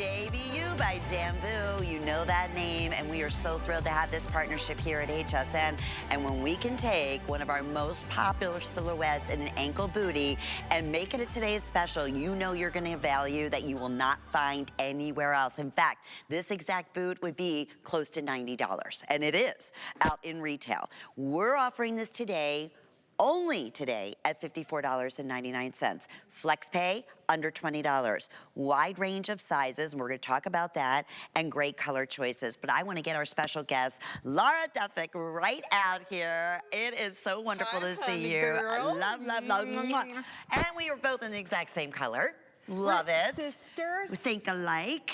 JBU by Jambu. You know that name, and we are so thrilled to have this partnership here at HSN. And when we can take one of our most popular silhouettes in an ankle bootie and make it a today's special, you know you're going to value that you will not find anywhere else. In fact, this exact boot would be close to $90, and it is out in retail. We're offering this today, only today, at $54.99. Flex pay, under $20. Wide range of sizes, and we're gonna talk about that, and great color choices. But I wanna get our special guest, Laura Duffick, right out here. It is so wonderful to see you. Girl. Love, love, love. Mwah. And we are both in the exact same color. Love it. Sisters. We think alike.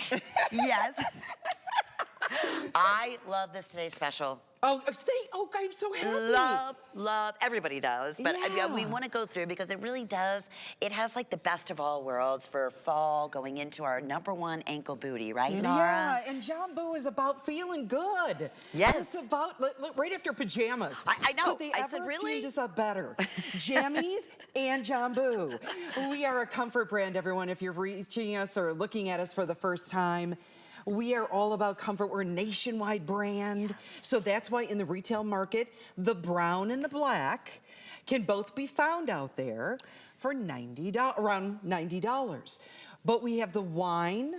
Yes. I love this today's special. Oh, I'm so happy. Love, everybody does, but I mean, we want to go through because it really does, it has like the best of all worlds for fall going into our #1 ankle bootie, right, Laura? Yeah, and Jambu is about feeling good. Yes. It's about, look, right after pajamas. I know, Could they I ever said have really? teamed us up better? Jammies and Jambu. We are a comfort brand, everyone. If you're reaching us or looking at us for the first time, we are all about comfort. We're a nationwide brand. Yes. So that's why in the retail market, the brown and the black can both be found out there for around $90. But we have the wine,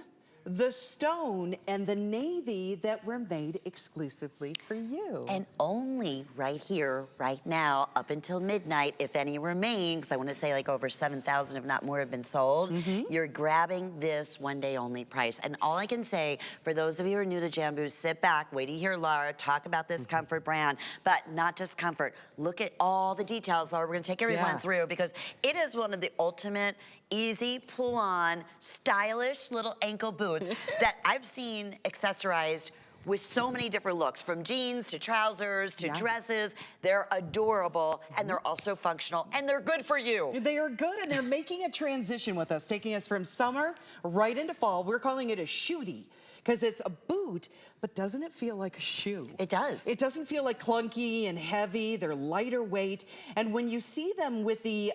the stone, and the navy that were made exclusively for you. And only right here, right now, up until midnight, if any remain, because I want to say like over 7,000, if not more, have been sold. You're grabbing this one day only price. And all I can say, for those of you who are new to Jambu, sit back, wait to hear Laura talk about this comfort brand, but not just comfort. Look at all the details, Laura. We're going to take everyone through because it is one of the ultimate easy pull-on, stylish little ankle boots that I've seen accessorized with so many different looks, from jeans to trousers to dresses. They're adorable, and they're also functional, and they're good for you. They are good, and they're making a transition with us, taking us from summer right into fall. We're calling it a shootie because it's a boot, but doesn't it feel like a shoe? It does. It doesn't feel like clunky and heavy. They're lighter weight. And when you see them with the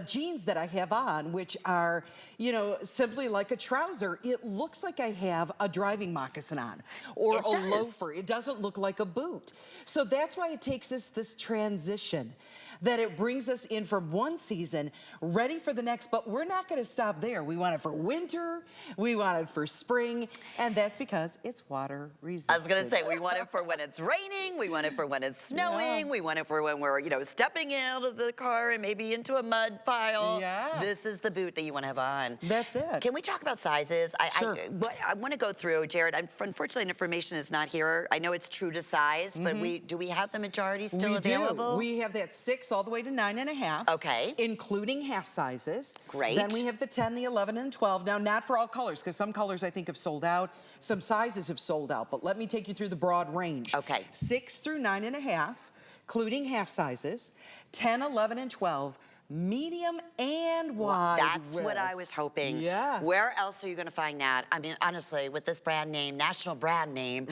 jeans that I have on, which are, you know, simply like a trouser, it looks like I have a driving moccasin on or a loafer. It doesn't look like a boot. So that's why it takes us this transition, that it brings us in from one season, ready for the next, but we're not gonna stop there. We want it for winter, we want it for spring, and that's because it's water resistant. I was gonna say, we want it for when it's raining, we want it for when it's snowing, we want it for when we're, you know, stepping out of the car and maybe into a mud pile. This is the boot that you wanna have on. That's it. Can we talk about sizes? Sure. I wanna go through, Jared, unfortunately information is not here. I know it's true to size, but do we have the majority still available? We have that 6 all the way to 9.5. Okay. Including half sizes. Great. Then we have the 10, the 11, and 12. Now, not for all colors, because some colors I think have sold out. Some sizes have sold out, but let me take you through the broad range. Okay. 6 through 9.5, including half sizes. 10, 11, and 12. Medium and wide. That's what I was hoping. Yes. Where else are you going to find that? I mean, honestly, with this brand name, national brand name,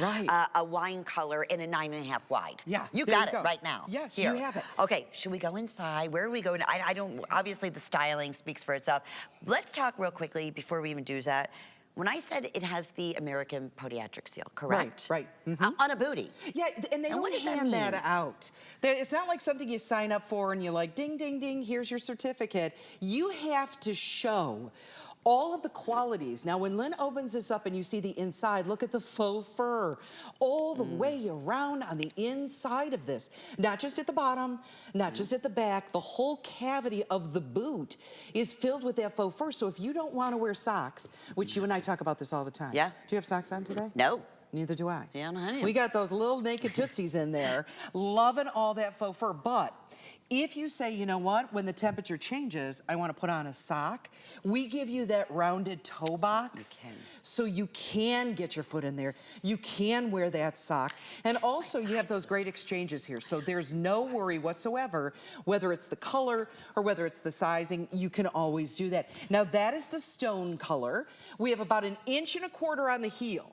a wine color in a 9.5 wide. Yeah, you got it right now. Yes, here. you have it. Okay, should we go inside? Where are we going? I don't. Obviously, the styling speaks for itself. Let's talk real quickly before we even do that. When I said it has the American Podiatric Seal, correct? Right. On a bootie. Yeah, and they don't hand that out. It's not like something you sign up for and you're like, ding, ding, ding, here's your certificate. You have to show all of the qualities. Now, when Lynn opens this up and you see the inside, look at the faux fur all the way around on the inside of this. Not just at the bottom, not just at the back, the whole cavity of the boot is filled with that faux fur. So if you don't want to wear socks, which you and I talk about this all the time. Yeah. Do you have socks on today? No. Neither do I. Yeah, honey. We got those little naked tootsies in there, loving all that faux fur. But if you say, you know what, when the temperature changes, I want to put on a sock, we give you that rounded toe box so you can get your foot in there. You can wear that sock. And also you have those great exchanges here. So there's no worry whatsoever, whether it's the color or whether it's the sizing, you can always do that. Now that is the stone color. We have about 1.25 inches on the heel.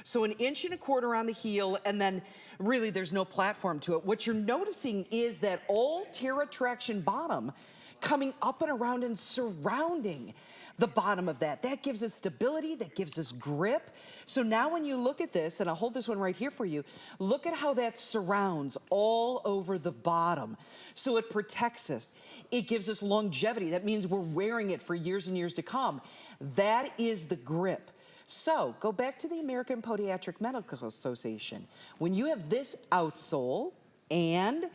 So 1.25 inches on the heel, and then really there's no platform to it. What you're noticing is that all Terra traction bottom coming up and around and surrounding the bottom of that. That gives us stability, that gives us grip. So now when you look at this, and I'll hold this one right here for you, look at how that surrounds all over the bottom. So it protects us. It gives us longevity. That means we're wearing it for years and years to come. That is the grip. So go back to the American Podiatric Medical Association. When you have this outsole and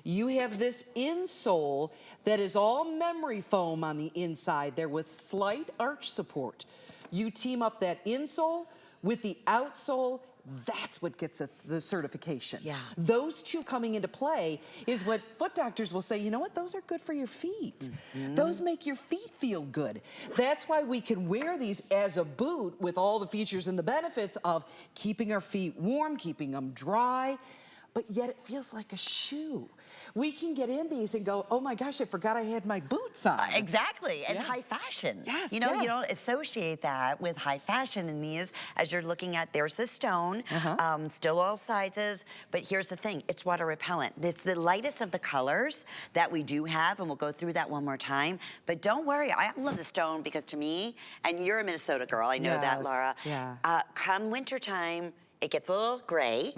you have this insole that is all memory foam on the inside there with slight arch support. You team up that insole with the outsole, that's what gets the certification. Yeah. Those two coming into play is what foot doctors will say, you know what, those are good for your feet. Those make your feet feel good. That's why we can wear these as a boot with all the features and the benefits of keeping our feet warm, keeping them dry, but yet it feels like a shoe. We can get in these and go, oh my gosh, I forgot I had my boots on. Exactly, and high fashion. Yes, you know, you don't associate that with high fashion in these as you're looking at, there's the stone, still all sizes, but here's the thing, it's water repellent. It's the lightest of the colors that we do have, and we'll go through that one more time, but don't worry, I love the stone because to me, and you're a Minnesota girl, I know that, Laura, come wintertime, it gets a little gray.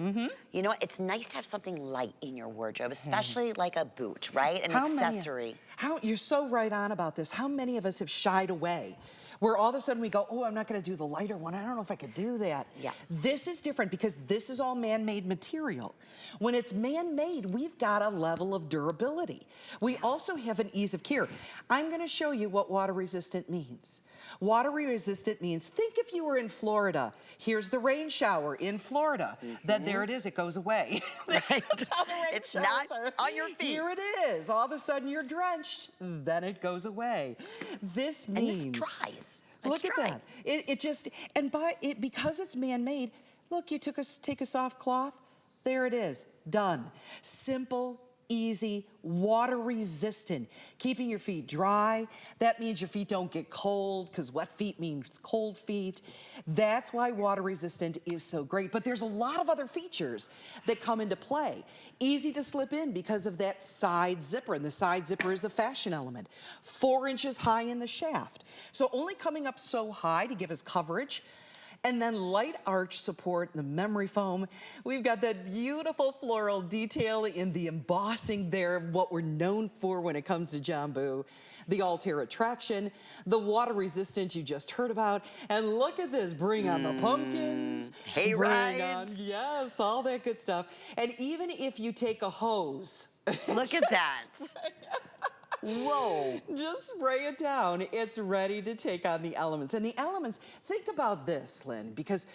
You know, it's nice to have something light in your wardrobe, especially like a boot, right? An accessory. You're so right on about this. How many of us have shied away? Where all of a sudden we go, oh, I'm not gonna do the lighter one. I don't know if I could do that. Yeah. This is different because this is all man-made material. When it's man-made, we've got a level of durability. We also have an ease of care. I'm gonna show you what water-resistant means. Water-resistant means, think if you were in Florida. Here's the rain shower in Florida. Then there it is, it goes away. It's not on your feet. Here it is. All of a sudden you're drenched, then it goes away. This means... And this dries. Look at that. It just, and because it's man-made, look, you take a soft cloth, there it is, done. Simple, easy, water-resistant, keeping your feet dry. That means your feet don't get cold, because wet feet means cold feet. That's why water-resistant is so great. But there's a lot of other features that come into play. Easy to slip in because of that side zipper, and the side zipper is the fashion element. 4 inches high in the shaft. So only coming up so high to give us coverage. And then light arch support, the memory foam. We've got that beautiful floral detail in the embossing there, what we're known for when it comes to Jambu. The Altair traction, the water resistant you just heard about. And look at this, bring on the pumpkins. Hay rides. Yes, all that good stuff. And even if you take a hose. Look at that. Whoa. Just spray it down. It's ready to take on the elements. And the elements, think about this, Lynn, because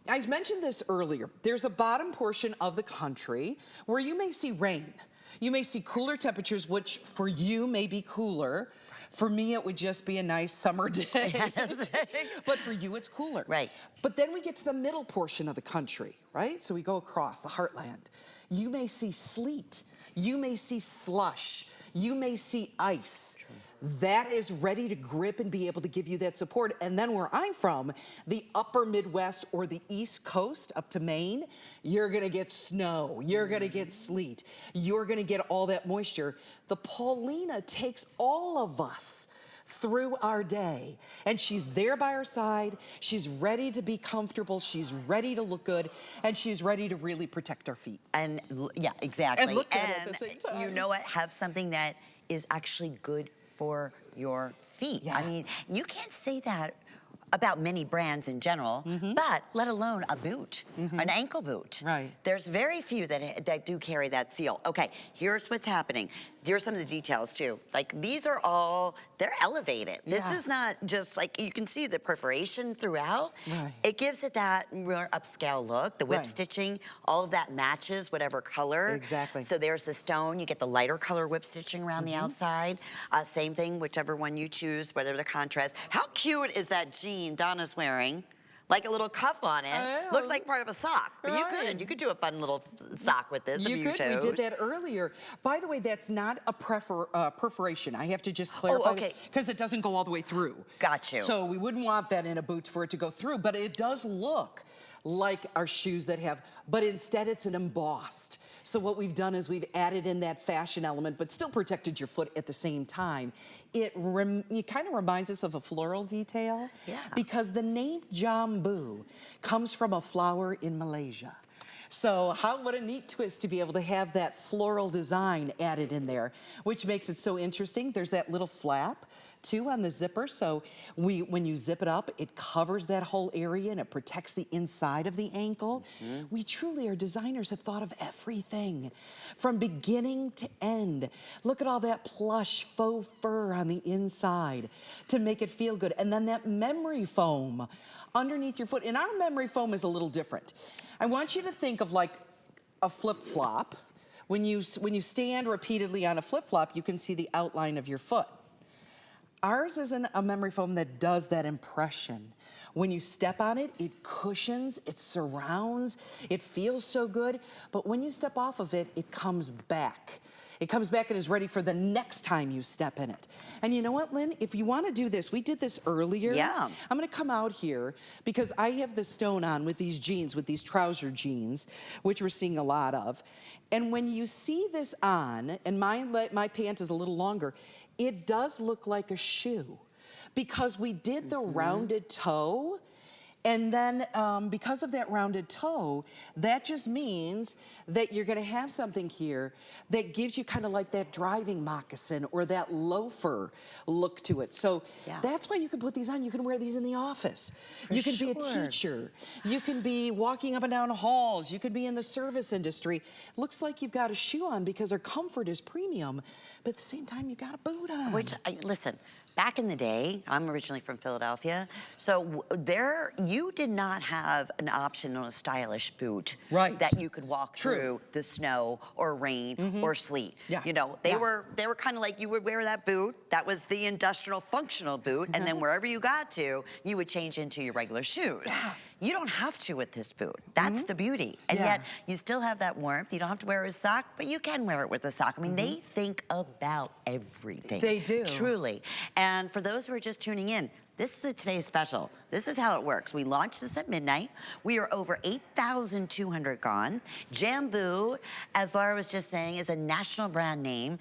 I mentioned this earlier. There's a bottom portion of the country where you may see rain. You may see cooler temperatures, which for you may be cooler. For me, it would just be a nice summer day. But for you, it's cooler. Right. But then we get to the middle portion of the country, right? So we go across the heartland. You may see sleet. You may see slush. You may see ice. That is ready to grip and be able to give you that support. And then where I'm from, the upper Midwest or the East Coast up to Maine, you're gonna get snow, you're gonna get sleet, you're gonna get all that moisture. The Paulina takes all of us through our day, and she's there by our side. She's ready to be comfortable, she's ready to look good, and she's ready to really protect our feet. And yeah, exactly. And look at it at the same time. You know what? Have something that is actually good for your feet. Yeah. I mean, you can't say that about many brands in general, but let alone a boot, an ankle boot. Right. There's very few that do carry that seal. Okay, here's what's happening. Here's some of the details too. Like these are all, they're elevated. This is not just like, you can see the perforation throughout. Right. It gives it that more upscale look. The whip stitching, all of that matches whatever color. Exactly. So there's the stone, you get the lighter color whip stitching around the outside. Same thing, whichever one you choose, whatever the contrast. How cute is that jean Donna's wearing? Like a little cuff on it. Looks like part of a sock. But you could do a fun little sock with this if you chose. We did that earlier. By the way, that's not a perforation. I have to just clarify because it doesn't go all the way through. Got you. So we wouldn't want that in a boot for it to go through, but it does look like our shoes that have, but instead it's an embossed. So what we've done is we've added in that fashion element, but still protected your foot at the same time. It kind of reminds us of a floral detail. Yeah. Because the name Jambu comes from a flower in Malaysia. So what a neat twist to be able to have that floral design added in there, which makes it so interesting. There's that little flap too on the zipper, so when you zip it up, it covers that whole area and it protects the inside of the ankle. We truly, our designers have thought of everything from beginning to end. Look at all that plush faux fur on the inside to make it feel good. And then that memory foam underneath your foot. And our memory foam is a little different. I want you to think of like a flip-flop. When you stand repeatedly on a flip-flop, you can see the outline of your foot. Ours is a memory foam that does that impression. When you step on it, it cushions, it surrounds, it feels so good, but when you step off of it, it comes back. It comes back and is ready for the next time you step in it. And you know what, Lynn? If you want to do this, we did this earlier. Yeah. I'm going to come out here because I have the stone on with these jeans, with these trouser jeans, which we're seeing a lot of. And when you see this on, and my pant is a little longer, it does look like a shoe because we did the rounded toe. And then because of that rounded toe, that just means that you're gonna have something here that gives you kind of like that driving moccasin or that loafer look to it. So that's why you can put these on. You can wear these in the office. You can be a teacher. You can be walking up and down halls. You can be in the service industry. Looks like you've got a shoe on because their comfort is premium, but at the same time, you got a boot on. Listen, back in the day, I'm originally from Philadelphia, so you did not have an option on a stylish boot that you could walk through the snow or rain or sleet. You know, they were kind of like you would wear that boot. That was the industrial functional boot, and then wherever you got to, you would change into your regular shoes. You don't have to with this boot. That's the beauty. And yet, you still have that warmth. You don't have to wear it with a sock, but you can wear it with a sock. I mean, they think about everything. They do. Truly. And for those who are just tuning in, this is today's special. This is how it works. We launched this at midnight. We are over 8,200 gone. Jambu, as Laura was just saying, is a national brand name.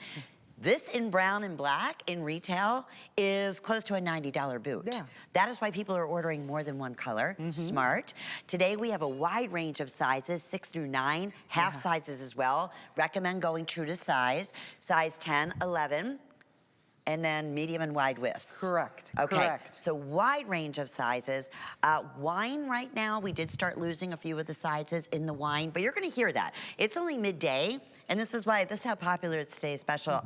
This in brown and black in retail is close to a $90 boot. Yeah. That is why people are ordering more than one color. Smart. Today we have a wide range of sizes, 6 through 9, half sizes as well. Recommend going true to size 10, 11. And then medium and wide widths. Correct. Okay. Correct. So wide range of sizes. Wine right now, we did start losing a few of the sizes in the wine, but you're going to hear that. It's only midday, and this is how popular it's today's special.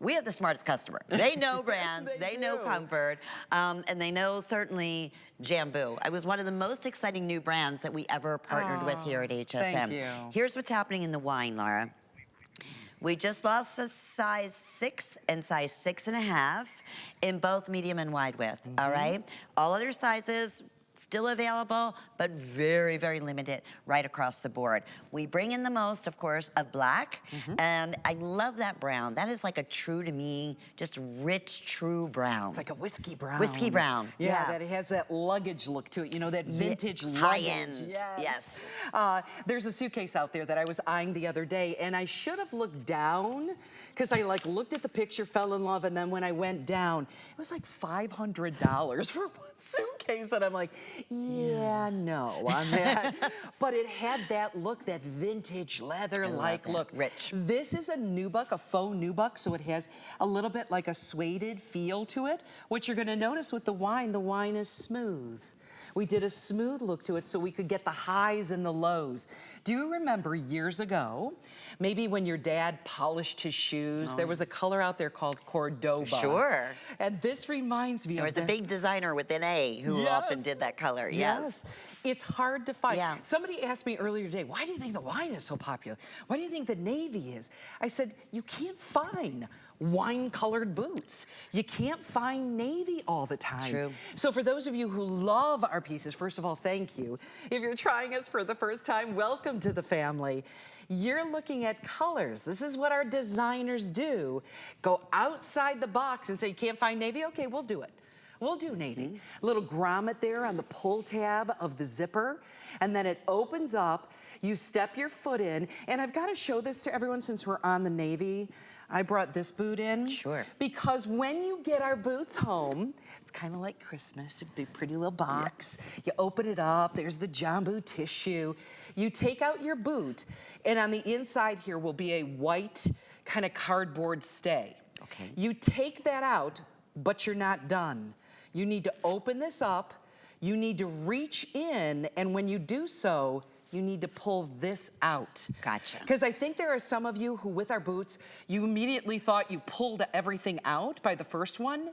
We have the smartest customer. They know brands, they know comfort, and they know certainly Jambu. It was one of the most exciting new brands that we ever partnered with here at HSN. Thank you. Here's what's happening in the wine, Laura. We just lost a size 6 and size 6.5 in both medium and wide width, all right? All other sizes still available, but very, very limited right across the board. We bring in the most, of course, of black, and I love that brown. That is like a true to me, just rich, true brown. It's like a whiskey brown. Whiskey brown, Yeah, that it has that luggage look to it, you know, that vintage luggage. High-end, yes. There's a suitcase out there that I was eyeing the other day, and I should have looked down, because I like looked at the picture, fell in love, and then when I went down, it was like $500 for one suitcase, and I'm like, no on that. But it had that look, that vintage leather-like look. Rich. This is a nubuck, a faux nubuck, so it has a little bit like a suede feel to it. What you're gonna notice with the wine is smooth. We did a smooth look to it so we could get the highs and the lows. Do you remember years ago, maybe when your dad polished his shoes, there was a color out there called Cordoba. Sure. And this reminds me There was a big designer with an A who often did that color, yes. It's hard to find. Yeah. Somebody asked me earlier today, why do you think the wine is so popular? Why do you think the navy is? I said, you can't find wine-colored boots. You can't find navy all the time. True. So for those of you who love our pieces, first of all, thank you. If you're trying us for the first time, welcome to the family. You're looking at colors. This is what our designers do. Go outside the box and say, you can't find navy? Okay, we'll do it. We'll do navy. A little grommet there on the pull tab of the zipper. and then it opens up. You step your foot in, and I've got to show this to everyone since we're on the navy. I brought this boot in. Sure. Because when you get our boots home, it's kind of like Christmas, a big pretty little box. Yes. You open it up, there's the Jambu tissue. You take out your boot, and on the inside here will be a white kind of cardboard stay. Okay. You take that out, but you're not done. You need to open this up, you need to reach in, and when you do so, you need to pull this out. Gotcha. Because I think there are some of you who, with our boots, you immediately thought you pulled everything out by the first one,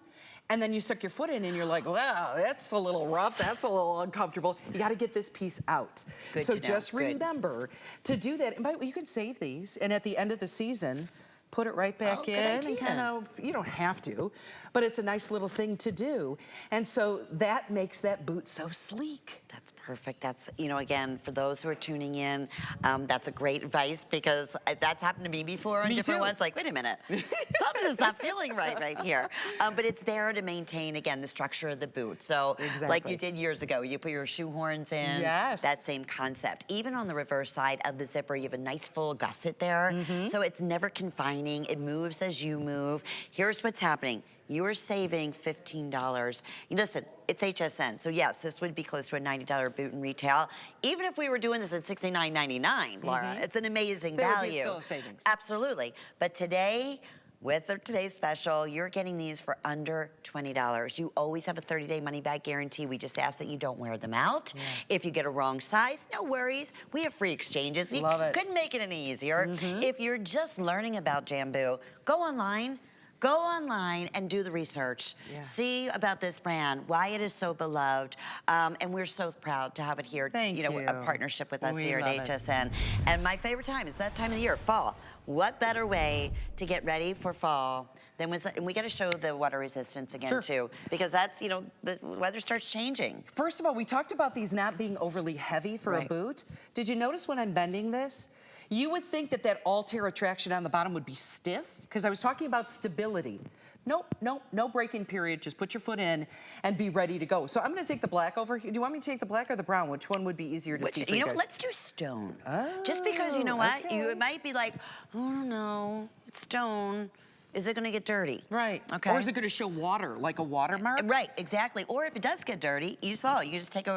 and then you stuck your foot in and you're like, wow, that's a little rough, that's a little uncomfortable. You gotta get this piece out. Good so to know. just remember to do that. And by the way, you can save these, and at the end of the season, put it right back in and kind of, you don't have to, but it's a nice little thing to do. And so that makes that boot so sleek. That's perfect. That's, you know, again, for those who are tuning in, that's a great advice because that's happened to me before on different ones. Like, wait a minute, something's just not feeling right here. But it's there to maintain, again, the structure of the boot. So like you did years ago, you put your shoe horns in, that same concept. Even on the reverse side of the zipper, you have a nice full gusset there. So it's never confining. It moves as you move. Here's what's happening. You are saving $15. Listen, it's HSN, so yes, this would be close to a $90 boot in retail. Even if we were doing this at $69.99, Laura, it's an amazing value. There would be still a savings. Absolutely. But today, with today's special, you're getting these for under $20. You always have a 30-day money-back guarantee. We just ask that you don't wear them out. If you get a wrong size, no worries. We have free exchanges. Love it. Couldn't make it any easier. If you're just learning about Jambu, go online. Go online and do the research. See about this brand, why it is so beloved, and we're so proud to have it here. Thank you. A partnership with us here at HSN. It. And my favorite time is that time of the year, fall. What better way to get ready for fall than and we got to show the water resistance again too, because that's, you know, the weather starts changing. First of all, we talked about these not being overly heavy for a boot. Did you notice when I'm bending this? You would think that that Altair attraction on the bottom would be stiff, because I was talking about stability. Nope, no break-in period. Just put your foot in and be ready to go. So I'm gonna take the black over here. Do you want me to take the black or the brown? Which one would be easier to see for you know, guys? let's do stone. Just because, you know what? It might be like, oh no, it's stone. Is it gonna get dirty? Right. Okay. Or is it gonna show water, like a watermark? Right, exactly. Or if it does get dirty, you saw, you just take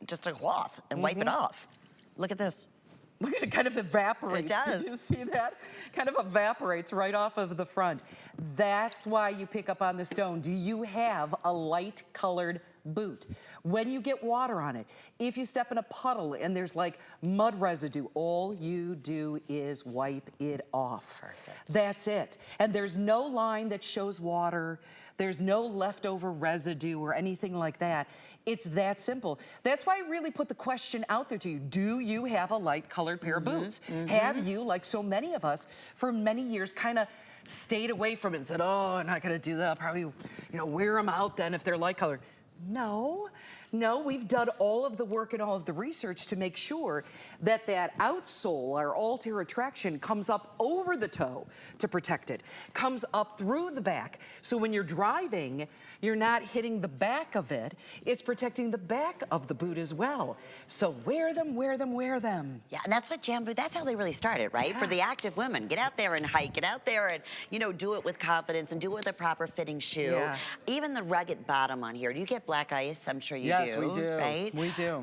just a cloth and wipe it off. Look at this. Look at it, kind of evaporates. It does. Did you see that? Kind of evaporates right off of the front. That's why you pick up on the stone. Do you have a light colored boot? When you get water on it, if you step in a puddle and there's like mud residue, all you do is wipe it off. Perfect. That's it. And there's no line that shows water. There's no leftover residue or anything like that. It's that simple. That's why I really put the question out there to you. Do you have a light colored pair of boots? Have you, like so many of us, for many years kind of stayed away from it and said, oh, I'm not gonna do that. I'll probably, you know, wear them out then if they're light colored. No, we've done all of the work and all of the research to make sure that that outsole, our Altair attraction, comes up over the toe to protect it, comes up through the back. So when you're driving, you're not hitting the back of it. It's protecting the back of the boot as well. So wear them, wear them, wear them. Yeah, and that's what Jambu, that's how they really started, right? For the active women. Get out there and hike, get out there and, you know, do it with confidence and do it with a proper fitting shoe. Even the rugged bottom on here. Do you get black ice? I'm sure you do. Yes, we do. Right? We do.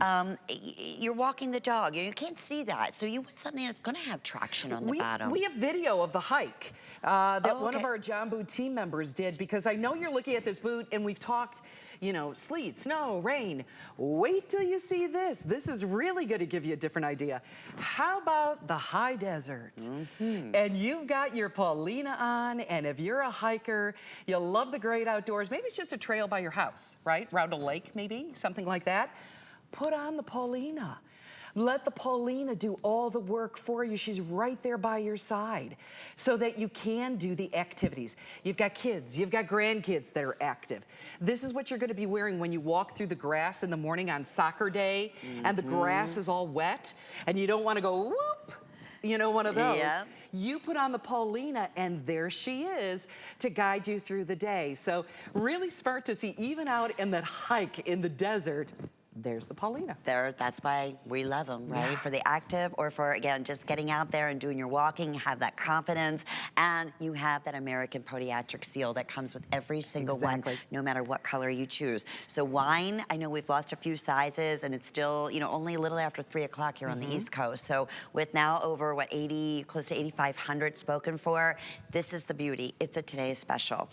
You're walking the dog. You can't see that. So you want something that's going to have traction on the bottom. We have video of the hike that one of our Jambu team members did, because I know you're looking at this boot and we've talked, you know, sleet, snow, rain. Wait till you see this. This is really going to give you a different idea. How about the high desert? And you've got your Paulina on, and if you're a hiker, you love the great outdoors, maybe it's just a trail by your house, right? Around a lake maybe, something like that. Put on the Paulina. Let the Paulina do all the work for you. She's right there by your side so that you can do the activities. You've got kids, you've got grandkids that are active. This is what you're gonna be wearing when you walk through the grass in the morning on soccer day and the grass is all wet and you don't wanna go whoop, you know, one of those. You put on the Paulina and there she is to guide you through the day. So really smart to see, even out in that hike in the desert, there's the Paulina. That's why we love them, right? Yeah. For the active or for, again, just getting out there and doing your walking, have that confidence, and you have that American podiatric seal that comes with every single one, no matter what color you choose. So wine, I know we've lost a few sizes, and it's still, you know, only a little after 3 o'clock here on the East Coast. So with now over, what, 80, close to 8,500 spoken for, this is the beauty. It's a today's special.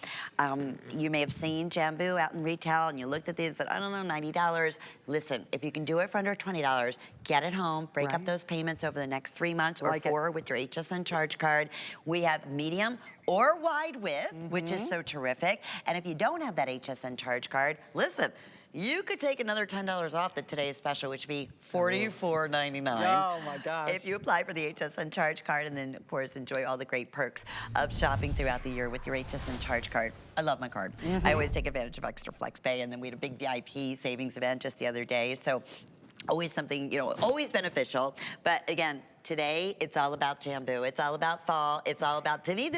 You may have seen Jambu out in retail, and you looked at these and said, I don't know, $90. Listen, if you can do it for under $20, get it home, break up those payments over the next 3 months or 4 with your HSN charge card. We have medium or wide width, which is so terrific. And if you don't have that HSN charge card, listen, you could take another $10 off the today's special, which would be $44.99. Oh my gosh. If you apply for the HSN charge card, and then of course enjoy all the great perks of shopping throughout the year with your HSN charge card. I love my card. I always take advantage of extra flex pay, and then we had a big VIP savings event just the other day. So always something, you know, always beneficial. But again, today, it's all about Jambu. It's all about fall. It's all about, to me,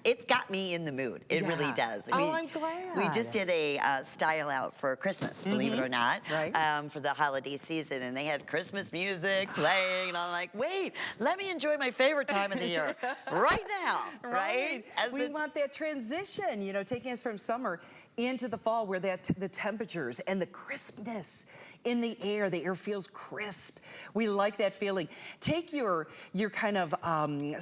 it's got me in the mood. It really does. I'm glad. We just did a style out for Christmas, believe it or not, for the holiday season. And they had Christmas music playing. And I'm like, wait, let me enjoy my favorite time of the year right now, right? We want that transition, you know, taking us from summer into the fall where the temperatures and the crispness in the air feels crisp. We like that feeling. Take your kind of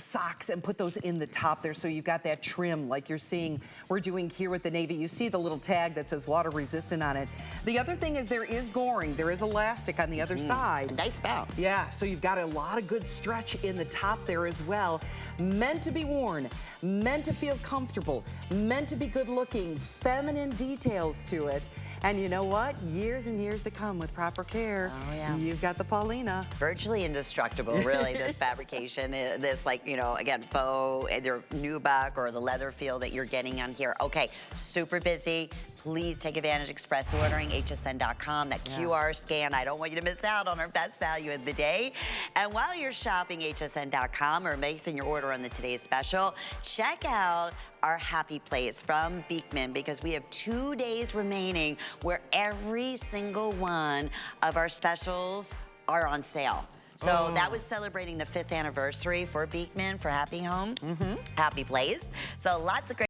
socks and put those in the top there so you've got that trim like you're seeing we're doing here with the navy. You see the little tag that says water resistant on it. The other thing is there is goring, there is elastic on the other side. A nice bow. Yeah, so you've got a lot of good stretch in the top there as well. Meant to be worn, meant to feel comfortable, meant to be good looking, feminine details to it. And you know what? Years and years to come with proper care. Oh, yeah. You've got the Paulina. Virtually indestructible, really, this fabrication. This, like, you know, again, faux, either nubuck or the leather feel that you're getting on here. Okay, super busy. Please take advantage, express ordering, hsn.com, that QR scan. I don't want you to miss out on our best value of the day. And while you're shopping hsn.com or making your order on the today's special, check out our Happy Place from Beekman, because we have 2 days remaining where every single one of our specials are on sale. So that was celebrating the 5th anniversary for Beekman, for Happy Home, Happy Place. So lots of great